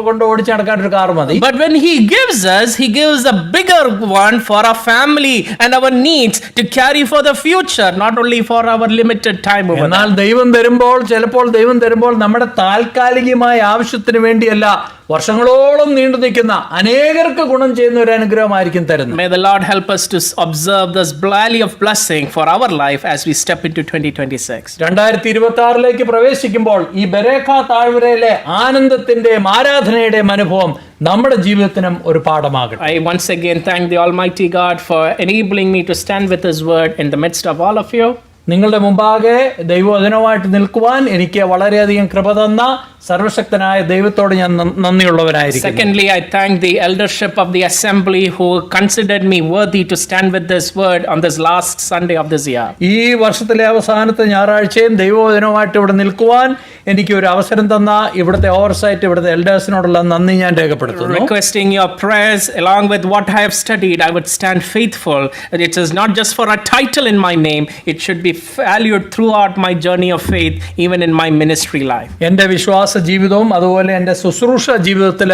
കൊണ്ട് ഓടിച്ച് നടക്കാൻ ഒരു കാർ മതി. But when He gives a bigger one for our family and our needs to carry for the future, not only for our limited time over എന്നാൽ there. ചിലപ്പോൾ ദൈവം തരുമ്പോൾ നമ്മുടെ താൽക്കാലികമായ ആവശ്യത്തിന് വേണ്ടിയല്ല, വർഷങ്ങളോളം നീണ്ടു നിൽക്കുന്ന അനേകർക്ക് ഗുണം ചെയ്യുന്ന ഒരു അനുഗ്രഹമായിരിക്കും തരുന്നത്. May the Lord help us to observe this valley of blessing for our life as we step into 2026. 2026 പ്രവേശിക്കുമ്പോൾ ഈ ബെരേഖ താഴ്വരയിലെ ആനന്ദത്തിന്റെയും ആരാധനയുടെയും അനുഭവം നമ്മുടെ ജീവിതത്തിനും ഒരു പാഠമാകട്ടെ. I once again thank the Almighty God for enabling me to stand with His word in the midst of all of you. നിങ്ങളുടെ മുമ്പാകെ ദൈവവചനവുമായിട്ട് നിൽക്കുവാൻ എനിക്ക് വളരെയധികം കൃപ തന്ന സർവശക്തനായ ദൈവത്തോട് ഞാൻ നന്ദിയുള്ളവനായിരിക്കുന്നു. Secondly, I thank the eldership of the assembly who considered me worthy to stand with this word on this last Sunday of this year. ഈ വർഷത്തിലെ അവസാനത്തെ ഞായറാഴ്ചയും ദൈവവചനവുമായിട്ട് ഇവിടെ നിൽക്കുവാൻ എനിക്ക് ഒരു അവസരം തന്ന ഇവിടുത്തെ ഓവർസൈറ്റ്, ഇവിടുത്തെ എൽഡേഴ്സിനോടുള്ള നന്ദി ഞാൻ രേഖപ്പെടുത്തുന്നു. Requesting your prayers along with what I have studied, I would stand faithful. It is not just for a title in my name, it should be valued throughout my journey of faith, even in my ministry life. എൻ്റെ വിശ്വാസ ജീവിതവും അതുപോലെ എൻ്റെ ശുശ്രൂഷ ജീവിതത്തിൽ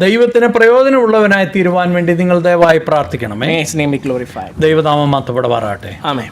ദൈവത്തിന് പ്രയോജനമുള്ളവനായി തീരുവാൻ വേണ്ടി നിങ്ങൾ ദയവായി പ്രാർത്ഥിക്കണമേ. May His name be glorified. ദൈവനാമം മഹത്വപ്പെടുമാറാകട്ടെ. Amen.